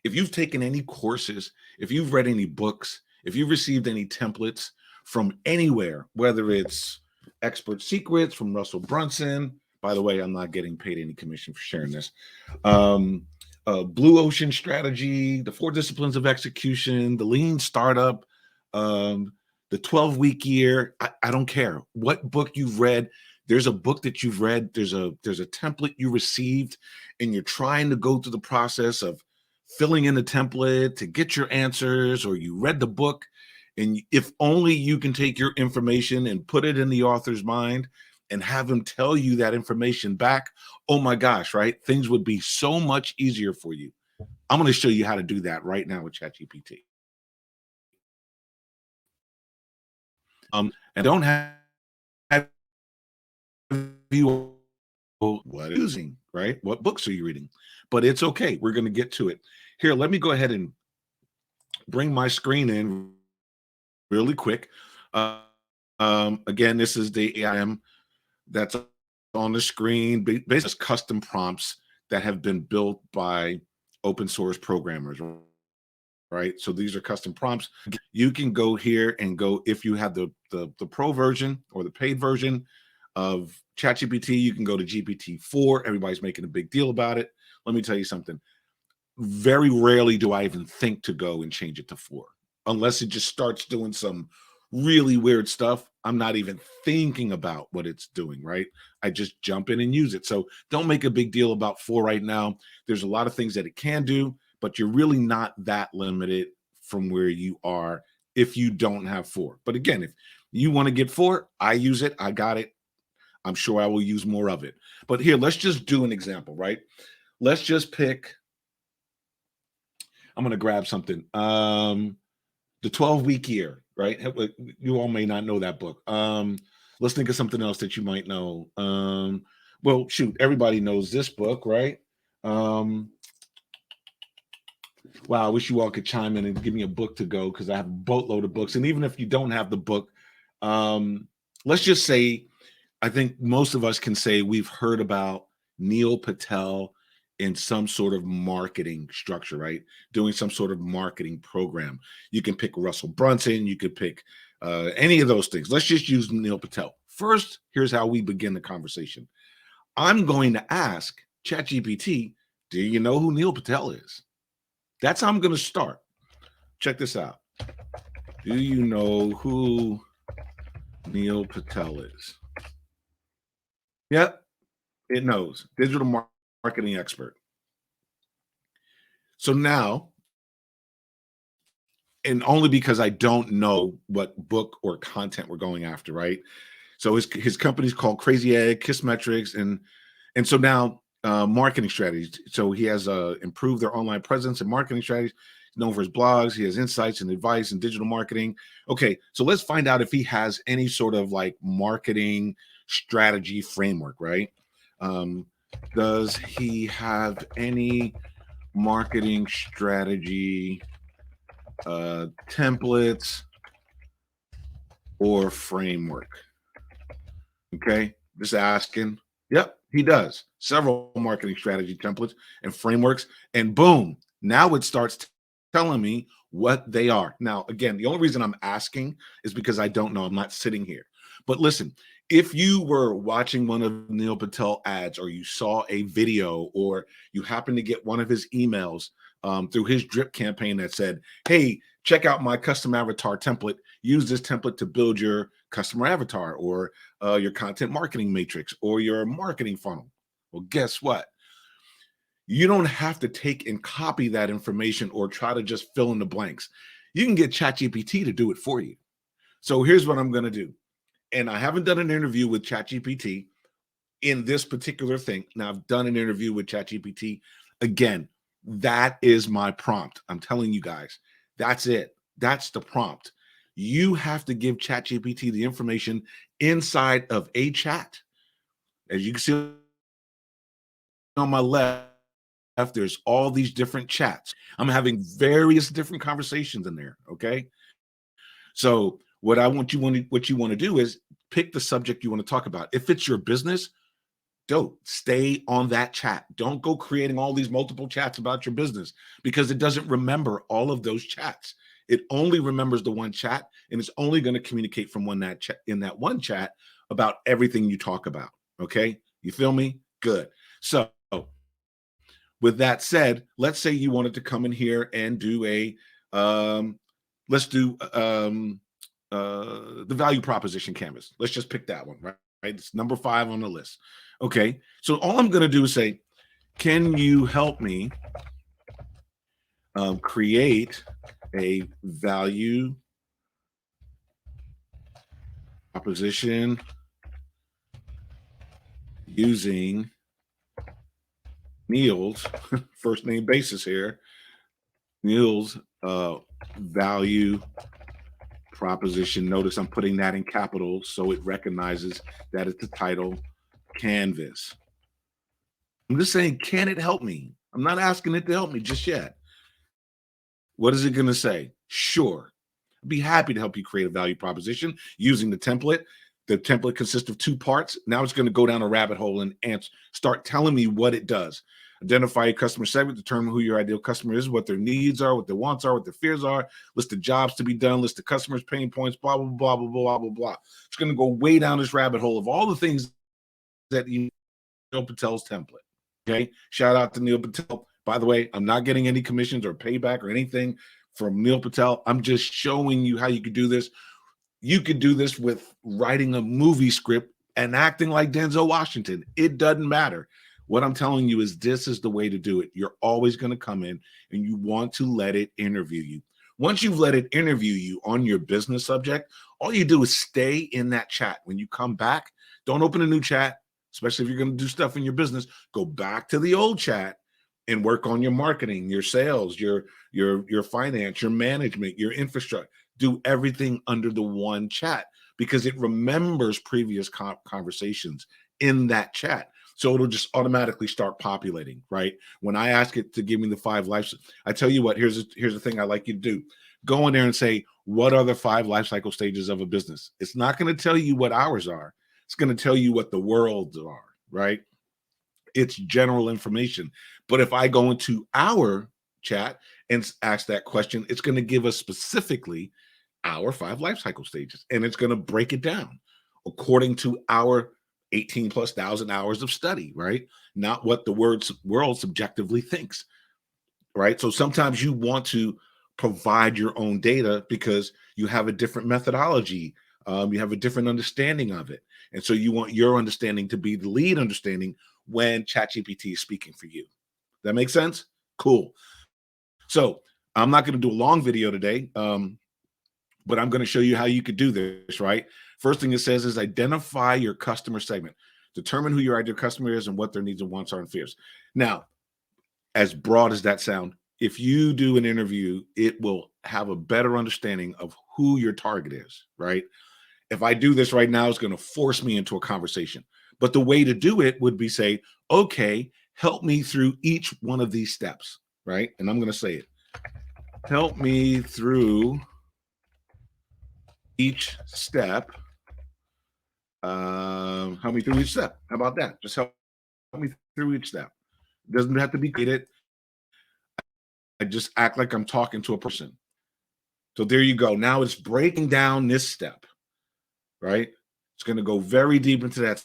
If you've taken any courses, if you've read any books, if you've received any templates from anywhere, whether it's Expert Secrets from Russell Brunson, by the way, I'm not getting paid any commission for sharing this. Blue Ocean Strategy, the 4 Disciplines of Execution, the Lean Startup, the 12-week year. I don't care what book you've read. There's a book that you've read. There's a template you received, and you're trying to go through the process of filling in the template to get your answers, or you read the book, and if only you can take your information and put it in the author's mind and have him tell you that information back, oh my gosh, right? Things would be so much easier for you. I'm going to show you how to do that right now with ChatGPT. And don't have you what using, right? What books are you reading? But it's okay. We're going to get to it. Here, let me go ahead and bring my screen in really quick. Again, this is the T.E.E.M that's on the screen, basically custom prompts that have been built by open source programmers, right? So these are custom prompts. You can go here and go, if you have the pro version or the paid version of ChatGPT, you can go to GPT-4. Everybody's making a big deal about it. Let me tell you something. Very rarely do I even think to go and change it to 4, unless it just starts doing some really weird stuff. I'm not even thinking about what it's doing, right? I just jump in and use it. So don't make a big deal about 4 right now. There's a lot of things that it can do, but you're really not that limited from where you are if you don't have 4. But again, if you want to get 4, I use it. I got it. I'm sure I will use more of it. But here, let's just do an example, right? Let's just pick, I'm going to grab something. The 12-week year, right? You all may not know that book. Let's think of something else that you might know. Well, shoot, everybody knows this book, right? Wow, I wish you all could chime in and give me a book to go, because I have a boatload of books. And even if you don't have the book, let's just say, I think most of us can say we've heard about Neil Patel in some sort of marketing structure, right? Doing some sort of marketing program. You can pick Russell Brunson. You could pick any of those things. Let's just use Neil Patel. First, here's how we begin the conversation. I'm going to ask ChatGPT, do you know who Neil Patel is? That's how I'm going to start. Check this out. Do you know who Neil Patel is? Yep, it knows. Digital marketing expert. So now, and only because I don't know what book or content we're going after, right? So his company's called Crazy Egg, Kissmetrics, and so now marketing strategies. So he has improved their online presence and marketing strategies. He's known for his blogs. He has insights and advice in digital marketing. Okay, so let's find out if he has any sort of like marketing strategy framework, right? Does he have any marketing strategy templates or framework? Okay, just asking. Yep, he does. Several marketing strategy templates and frameworks, and boom, now it starts telling me what they are. Now, again, the only reason I'm asking is because I don't know. I'm not sitting here. But listen, if you were watching one of Neil Patel ads, or you saw a video, or you happen to get one of his emails through his drip campaign that said, hey, check out my custom avatar template. Use this template to build your customer avatar, or your content marketing matrix, or your marketing funnel. Well, guess what? You don't have to take and copy that information or try to just fill in the blanks. You can get ChatGPT to do it for you. So here's what I'm going to do. And I haven't done an interview with ChatGPT in this particular thing. Now, I've done an interview with ChatGPT. Again, that is my prompt. I'm telling you guys, that's it. That's the prompt. You have to give ChatGPT the information inside of a chat. As you can see on my left, there's all these different chats. I'm having various different conversations in there. Okay. So what you want to do is pick the subject you want to talk about. If it's your business, Dope. Stay on that chat. Don't go creating all these multiple chats about your business because it doesn't remember all of those chats. It only remembers the one chat, and it's only going to communicate from one that chat in that one chat about everything you talk about. Okay, you feel me? Good. So, with that said, let's say you wanted to come in here and do let's do the value proposition canvas. Let's just pick that one, right? It's number 5 on the list. Okay, so all I'm going to do is say, can you help me create a value proposition using Neil's first name basis here, Neil's value proposition. Notice I'm putting that in capitals so it recognizes that it's the title canvas. I'm just saying, can it help me? I'm not asking it to help me just yet. What is it going to say? Sure. I'd be happy to help you create a value proposition using the template. The template consists of 2 parts. Now it's going to go down a rabbit hole and start telling me what it does. Identify your customer segment, determine who your ideal customer is, what their needs are, what their wants are, what their fears are, list the jobs to be done, list the customers' pain points, blah, blah, blah, blah, blah, blah, blah. It's going to go way down this rabbit hole of all the things that Neil Patel's template. Okay. Shout out to Neil Patel. By the way, I'm not getting any commissions or payback or anything from Neil Patel. I'm just showing you how you could do this. You could do this with writing a movie script and acting like Denzel Washington. It doesn't matter. What I'm telling you is this is the way to do it. You're always going to come in and you want to let it interview you. Once you've let it interview you on your business subject, all you do is stay in that chat. When you come back, don't open a new chat, especially if you're going to do stuff in your business. Go back to the old chat and work on your marketing, your sales, your finance, your management, your infrastructure. Do everything under the one chat because it remembers previous conversations in that chat. So it'll just automatically start populating, right? When I ask it to give me the 5 life, I tell you what, here's the thing I like you to do. Go in there and say, what are the 5 life cycle stages of a business? It's not going to tell you what ours are. It's going to tell you what the world's are, right? It's general information. But if I go into our chat and ask that question, it's going to give us specifically our 5 life cycle stages, and it's going to break it down according to our 18 plus thousand hours of study, right? Not what the world subjectively thinks, right? So sometimes you want to provide your own data because you have a different methodology, you have a different understanding of it, and so you want your understanding to be the lead understanding when ChatGPT is speaking for you. That makes sense? Cool. So I'm not going to do a long video today, but I'm going to show you how you could do this, right? First thing it says is identify your customer segment. Determine who your ideal customer is and what their needs and wants are and fears. Now, as broad as that sound, if you do an interview, it will have a better understanding of who your target is, right? If I do this right now, it's going to force me into a conversation. But the way to do it would be say, okay, help me through each one of these steps, right? And I'm going to say it. Help me through each step. Help me through each step. How about that? Just help me through each step. It doesn't have to be created. I just act like I'm talking to a person. So there you go. Now it's breaking down this step, right? It's going to go very deep into that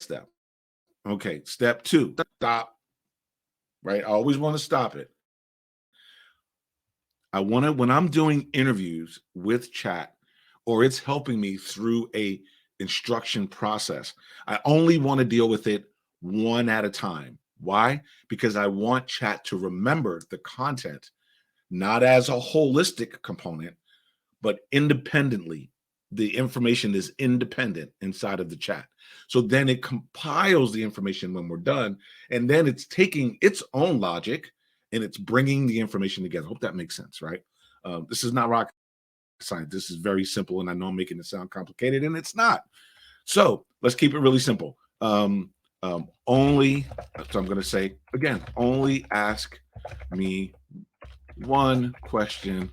step. Okay, step 2, stop, right? I always want to stop it. I want to, when I'm doing interviews with chat or it's helping me through a instruction process, I only want to deal with it one at a time. Why? Because I want chat to remember the content, not as a holistic component, but independently. The information is independent inside of the chat. So then it compiles the information when we're done, and then it's taking its own logic and it's bringing the information together. Hope that makes sense, right? This is not rocket science. This is very simple, and I know I'm making it sound complicated, and it's not. So let's keep it really simple. Only, so I'm going to say again, only ask me one question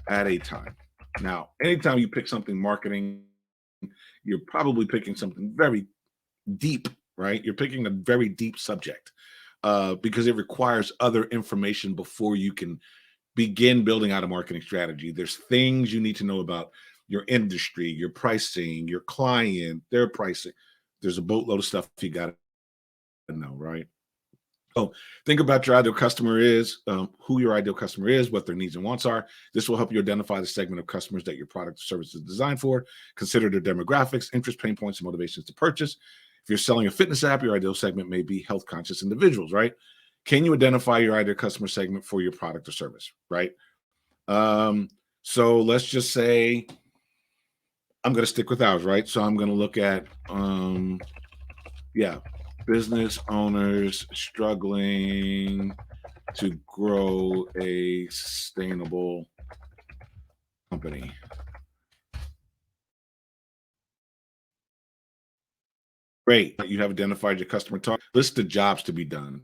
at a time. Now, anytime you pick something marketing, you're probably picking something very deep, right? You're picking a very deep subject because it requires other information before you can begin building out a marketing strategy. There's things you need to know about your industry, your pricing, your client, their pricing. There's a boatload of stuff you got to know, right? So think about your ideal customer is, who your ideal customer is, what their needs and wants are. This will help you identify the segment of customers that your product or service is designed for. Consider their demographics, interest, pain points, and motivations to purchase. If you're selling a fitness app, your ideal segment may be health conscious individuals, right? Can you identify your ideal customer segment for your product or service, right? Um, so let's just say I'm going to stick with ours, right? So I'm going to look at, yeah, business owners struggling to grow a sustainable company. Great. You have identified your customer target. List the jobs to be done.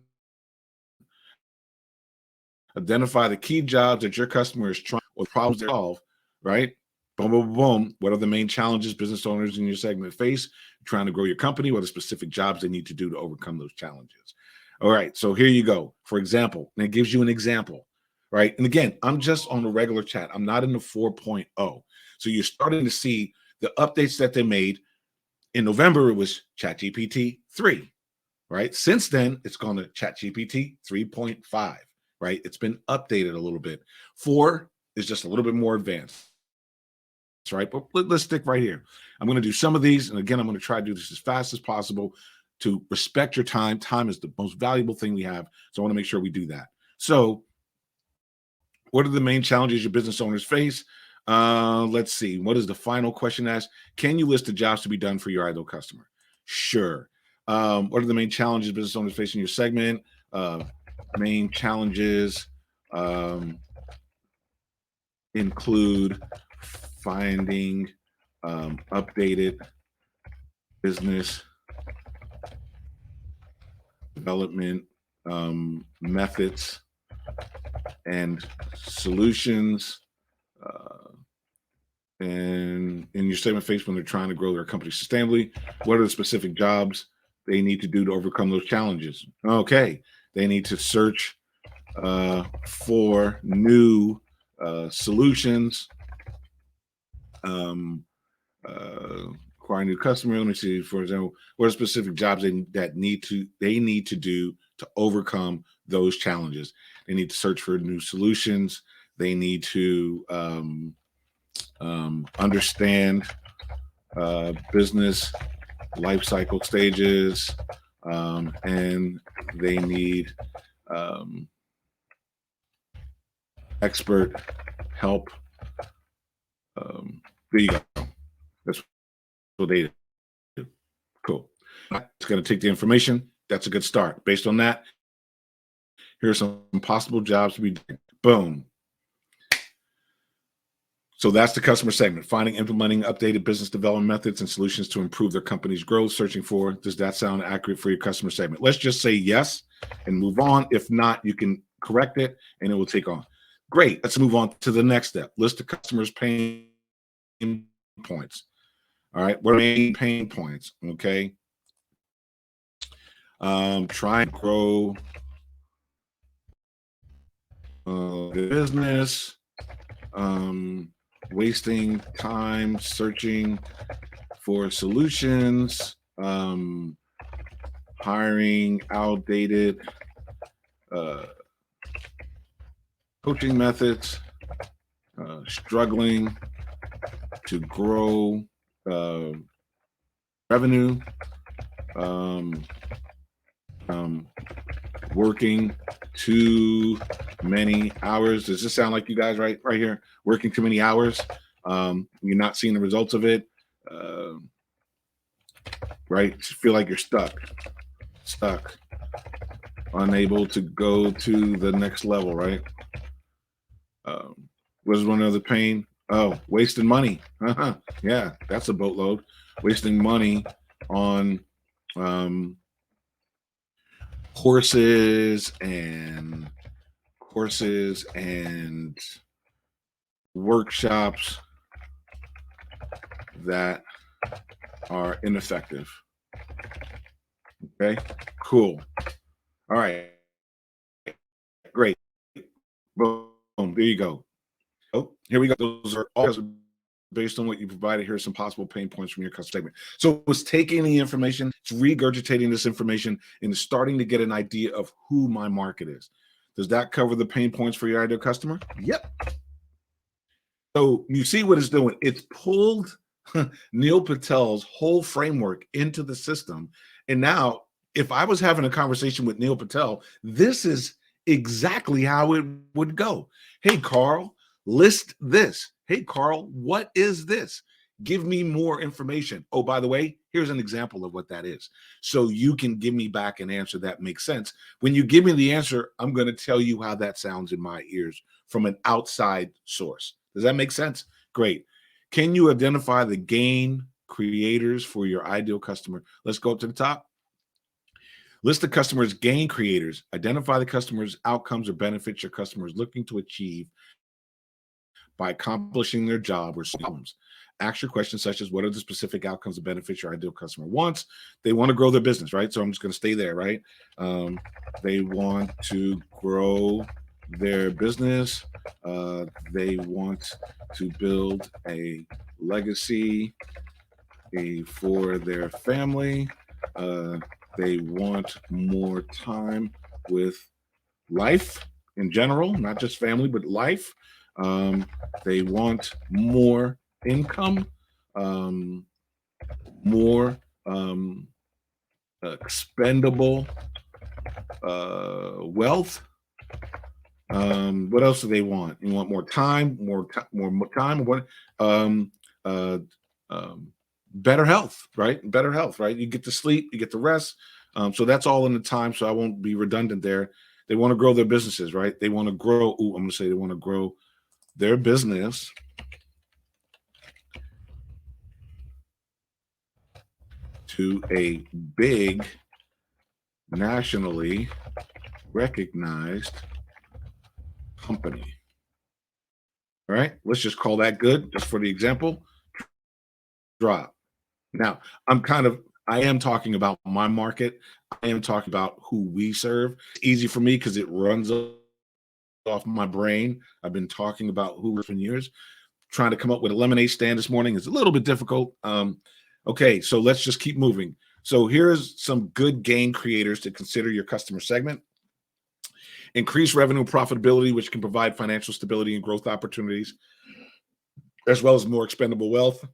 Identify the key jobs that your customer is trying or problems they solve, right? Boom, boom, boom. What are the main challenges business owners in your segment face? Trying to grow your company, what are specific jobs they need to do to overcome those challenges? All right, so here you go. For example, and it gives you an example, right? And again, I'm just on the regular chat. I'm not in the 4.0. So you're starting to see the updates that they made. In November, it was ChatGPT 3, right? Since then, it's gone to ChatGPT 3.5, right? It's been updated a little bit. 4 is just a little bit more advanced, right? But let's stick right here. I'm going to do some of these. And again, I'm going to try to do this as fast as possible to respect your time. Time is the most valuable thing we have. So I want to make sure we do that. So, what are the main challenges your business owners face? Let's see. What is the final question asked? Can you list the jobs to be done for your ideal customer? Sure. What are the main challenges business owners face in your segment? Main challenges include finding updated business development methods and solutions. And in your segment face when they're trying to grow their company sustainably, what are the specific jobs they need to do to overcome those challenges? Okay, they need to search for new solutions, acquire new customer. Let me see, for example, what are specific jobs they need to do to overcome those challenges? They need to search for new solutions. They need to understand business life cycle stages, and they need expert help. There you go. That's what they do. Cool. It's going to take the information. That's a good start. Based on that, here are some possible jobs to be done. Boom. So that's the customer segment, finding, implementing updated business development methods and solutions to improve their company's growth, searching for, does that sound accurate for your customer segment? Let's just say yes and move on. If not, you can correct it and it will take on. Great. Let's move on to the next step. List the customer's pain points. All right. What are main pain points? Okay. Try and grow the business. Wasting time searching for solutions, hiring outdated coaching methods, struggling to grow revenue, working too many hours. Does this sound like you guys right here? Working too many hours. You're not seeing the results of it. Right? Feel like you're stuck, unable to go to the next level, right? Was one other pain? Oh, wasting money. Yeah, that's a boatload. Wasting money on courses and workshops that are ineffective. Okay, cool. All right, great. Boom, there you go. Oh, here we go. Those are all based on what you provided. Here are some possible pain points from your customer segment. So it's taking the information, it's regurgitating this information, and it's starting to get an idea of who my market is. Does that cover the pain points for your ideal customer? Yep. So you see what it's doing. It's pulled Neil Patel's whole framework into the system. And now, if I was having a conversation with Neil Patel, this is exactly how it would go. Hey, Carl, list this. Hey, Carl, what is this? Give me more information. Oh, by the way, here's an example of what that is. So you can give me back an answer that makes sense. When you give me the answer, I'm going to tell you how that sounds in my ears from an outside source. Does that make sense? Great. Can you identify the gain creators for your ideal customer? Let's go up to the top. List the customer's gain creators. Identify the customer's outcomes or benefits your customer is looking to achieve by accomplishing their job or problems. Ask your questions such as what are the specific outcomes and benefits your ideal customer wants? They want to grow their business, right? So I'm just going to stay there, right? They want to grow their business. They want to build a legacy for their family. They want more time with life in general, not just family, but life. They want more income, um, more expendable wealth. What else do they want? You want more time, more time. What? Um, uh, Better health, right? Better health, right? You get to sleep, you get to rest. So that's all in the time. So I won't be redundant there. They want to grow their businesses, right? They want to grow. I'm going to say they want to grow their business to a big, nationally recognized company. All right. Let's just call that good, just for the example. Drop. Now, I am talking about my market. I am talking about who we serve. It's easy for me because it runs off my brain. I've been talking about who for years. Trying to come up with a lemonade stand this morning is a little bit difficult. Okay, so let's just keep moving. So here's some good gain creators to consider your customer segment. Increase revenue profitability, which can provide financial stability and growth opportunities, as well as more expendable wealth.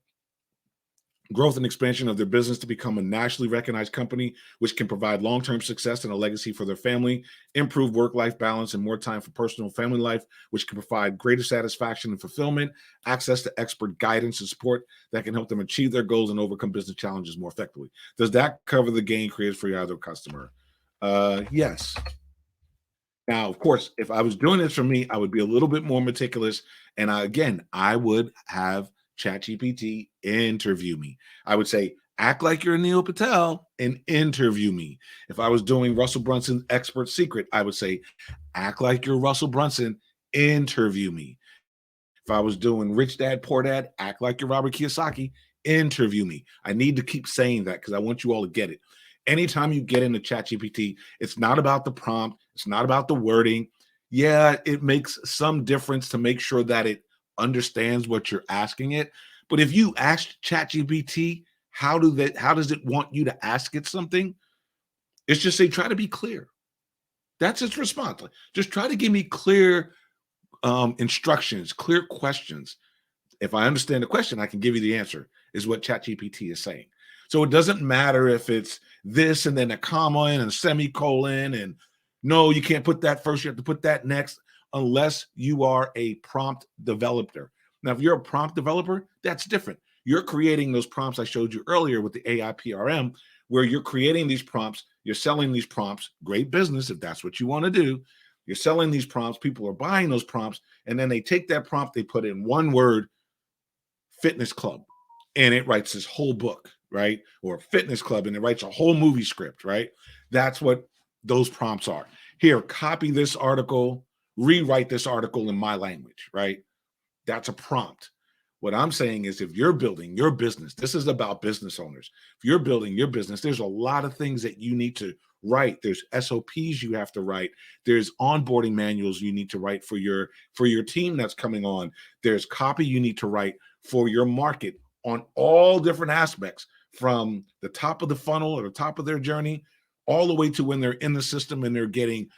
Growth and expansion of their business to become a nationally recognized company, which can provide long-term success and a legacy for their family, improve work-life balance and more time for personal and family life, which can provide greater satisfaction and fulfillment, access to expert guidance and support that can help them achieve their goals and overcome business challenges more effectively. Does that cover the gain created for your other customer? Yes. Now, of course, if I was doing this for me, I would be a little bit more meticulous. And I would have ChatGPT interview me. I would say, act like you're Neil Patel and interview me. If I was doing Russell Brunson's Expert Secret, I would say, act like you're Russell Brunson, interview me. If I was doing Rich Dad, Poor Dad, act like you're Robert Kiyosaki, interview me. I need to keep saying that because I want you all to get it. Anytime you get into ChatGPT, it's not about the prompt, it's not about the wording. Yeah, it makes some difference to make sure that it understands what you're asking it. But if you ask ChatGPT, how does it want you to ask it something? It's just say, try to be clear. That's its response. Like, just try to give me clear instructions, clear questions. If I understand the question, I can give you the answer, is what ChatGPT is saying. So it doesn't matter if it's this and then a comma and a semicolon, and no, you can't put that first, you have to put that next, unless you are a prompt developer. Now, if you're a prompt developer, that's different. You're creating those prompts I showed you earlier with the AI PRM, where you're creating these prompts, you're selling these prompts, great business if that's what you want to do. You're selling these prompts, people are buying those prompts, and then they take that prompt, they put in one word, fitness club, and it writes this whole book, right? Or fitness club, and it writes a whole movie script, right? That's what those prompts are. Here, copy this article, rewrite this article in my language, right? That's a prompt. What I'm saying is, if you're building your business, this is about business owners. If you're building your business, there's a lot of things that you need to write. There's SOPs you have to write. There's onboarding manuals you need to write for your team that's coming on. There's copy you need to write for your market on all different aspects, from the top of the funnel or the top of their journey, all the way to when they're in the system and they're getting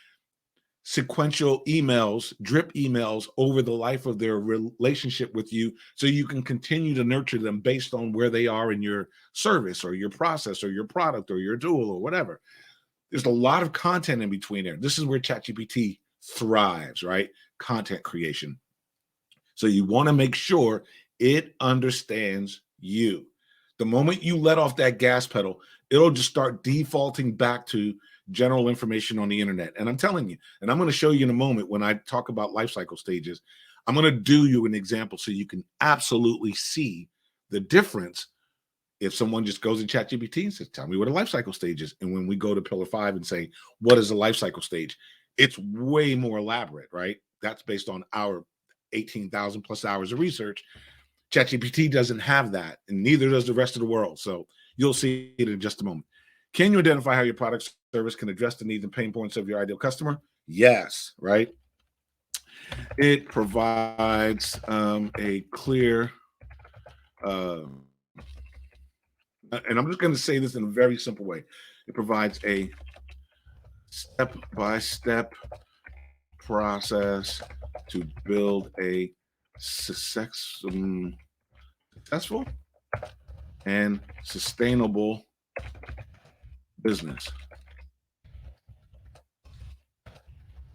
sequential emails, drip emails over the life of their relationship with you, so you can continue to nurture them based on where they are in your service or your process or your product or your tool or whatever. There's a lot of content in between there. This is where ChatGPT thrives, right? Content creation. So you want to make sure it understands you. The moment you let off that gas pedal, it'll just start defaulting back to general information on the internet. And I'm telling you, and I'm going to show you in a moment when I talk about life cycle stages, I'm going to do you an example so you can absolutely see the difference if someone just goes in ChatGPT and says, tell me what a life cycle stage is. And when we go to pillar 5 and say, what is a life cycle stage? It's way more elaborate, right? That's based on our 18,000 plus hours of research. ChatGPT doesn't have that, and neither does the rest of the world. So you'll see it in just a moment. Can you identify how your product service can address the needs and pain points of your ideal customer? Yes, right? It provides a clear, and I'm just going to say this in a very simple way. It provides a step-by-step process to build a successful and sustainable business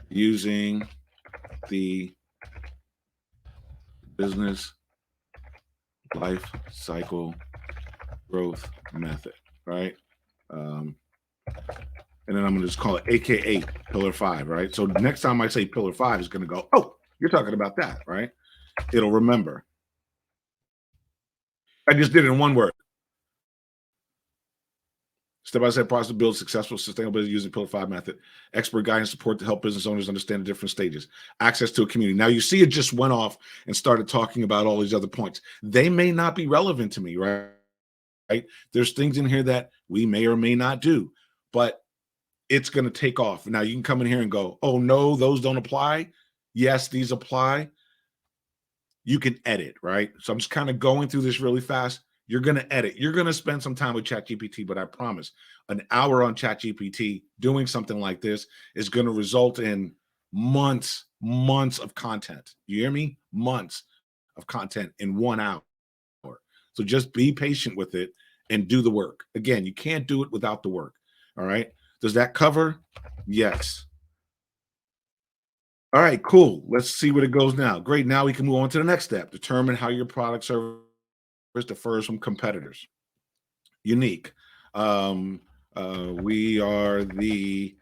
using the business life cycle growth method, right? And then I'm going to just call it AKA pillar 5, right? So next time I say pillar 5, is going to go, oh, you're talking about that, right? It'll remember. I just did it in one word. Step-by-step process to build successful, sustainable business using pillar 5 method. Expert guidance support to help business owners understand the different stages. Access to a community. Now you see it just went off and started talking about all these other points. They may not be relevant to me, right? There's things in here that we may or may not do, but it's going to take off. Now you can come in here and go, oh no, those don't apply. Yes, these apply. You can edit, right? So I'm just kind of going through this really fast. You're going to edit. You're going to spend some time with ChatGPT, but I promise an hour on ChatGPT doing something like this is going to result in months of content. You hear me? Months of content in 1 hour. So just be patient with it and do the work. Again, you can't do it without the work. All right. Does that cover? Yes. All right, cool. Let's see where it goes now. Great. Now we can move on to the next step. Determine how your product service differs from competitors. Unique. We are the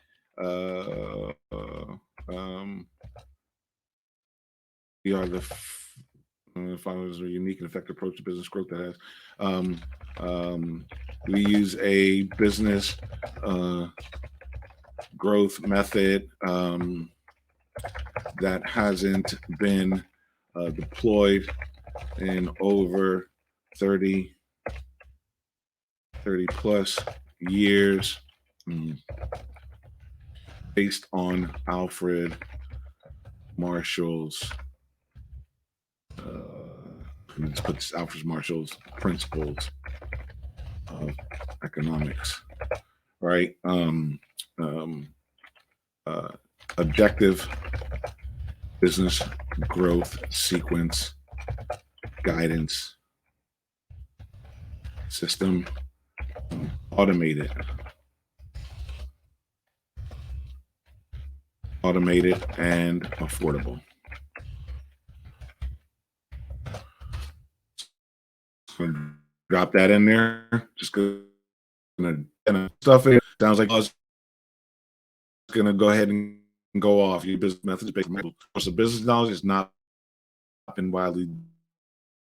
followers a unique and effective approach to business growth that has. We use a business growth method that hasn't been deployed in over 30 plus years, based on Alfred Marshall's let's put Alfred Marshall's principles of economics, right? Objective business growth sequence guidance system, automated and affordable. So drop that in there. Just gonna stuff it. Sounds like us gonna go ahead and go off. Your business methods based on the business knowledge has not been widely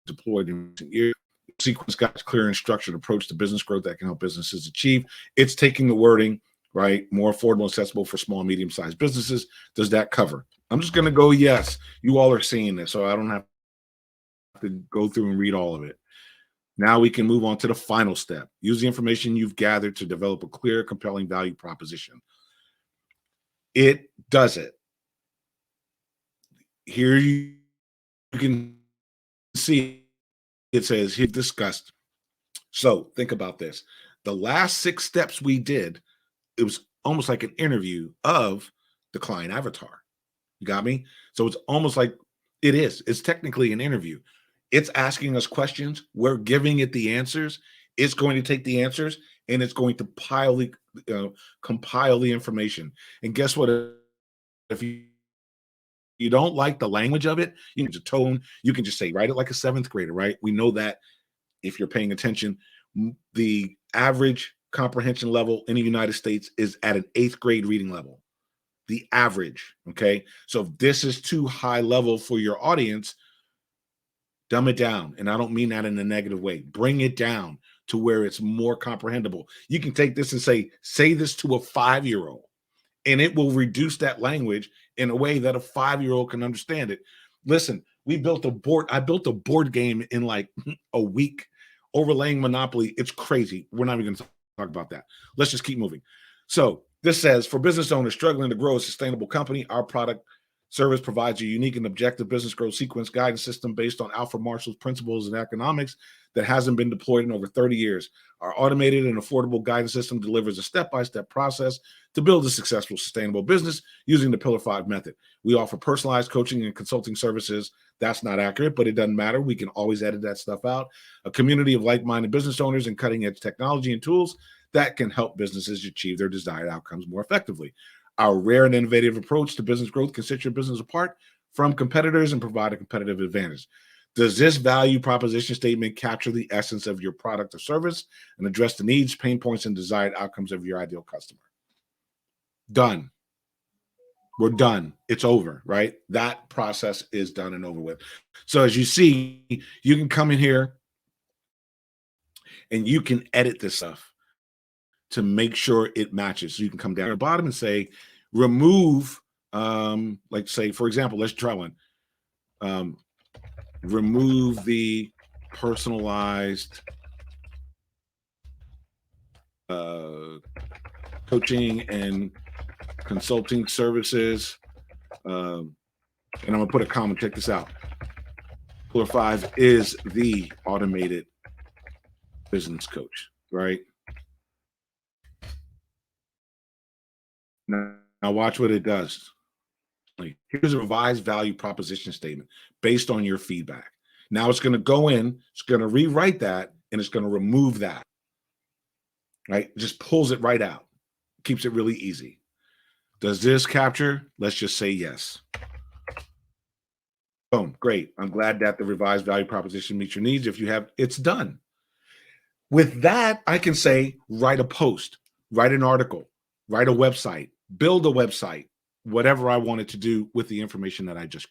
deployed in recent years. Sequence guides clear and structured approach to business growth that can help businesses achieve. It's taking the wording, right? More affordable and accessible for small and medium-sized businesses. Does that cover? I'm just going to go yes. You all are seeing this, so I don't have to go through and read all of it. Now we can move on to the final step. Use the information you've gathered to develop a clear, compelling value proposition. It does it. Here you can see it says here discussed. So think about this. The last 6 steps we did, it was almost like an interview of the client avatar. You got me? So it's almost like it's technically an interview. It's asking us questions. We're giving it the answers. It's going to take the answers and it's going to compile the information. And guess what? If you don't like the language of it, you can just tone, you can just say, write it like a 7th grader, right? We know that if you're paying attention, the average comprehension level in the United States is at an 8th grade reading level. The average, okay? So if this is too high level for your audience, dumb it down. And I don't mean that in a negative way. Bring it down to where it's more comprehensible. You can take this and say this to a 5-year-old, and it will reduce that language in a way that a 5-year-old can understand it. Listen, I built a board game in like a week, overlaying Monopoly. It's crazy. We're not even going to talk about that. Let's just keep moving. So this says, for business owners struggling to grow a sustainable company, our product service provides a unique and objective business growth sequence guidance system based on Alfred Marshall's principles in economics that hasn't been deployed in over 30 years. Our automated and affordable guidance system delivers a step-by-step process to build a successful, sustainable business using the Pillar 5 method. We offer personalized coaching and consulting services. That's not accurate, but it doesn't matter. We can always edit that stuff out. A community of like-minded business owners and cutting-edge technology and tools that can help businesses achieve their desired outcomes more effectively. Our rare and innovative approach to business growth can set your business apart from competitors and provide a competitive advantage. Does this value proposition statement capture the essence of your product or service and address the needs, pain points, and desired outcomes of your ideal customer? Done. We're done. It's over, right? That process is done and over with. So as you see, you can come in here and you can edit this stuff to make sure it matches. So you can come down at the bottom and say, remove, like say, for example, let's try one. Remove the personalized coaching and consulting services. And I'm gonna put a comment, check this out. Pillar 5 is the automated business coach, right? Now watch what it does. Here's a revised value proposition statement based on your feedback. Now it's going to go in, it's going to rewrite that, and it's going to remove that, right? Just pulls it right out, keeps it really easy. Does this capture? Let's just say yes. Boom, great. I'm glad that the revised value proposition meets your needs. If you have, it's done. With that, I can say, write a post, write an article, write a website, build a website, whatever I wanted to do with the information that I just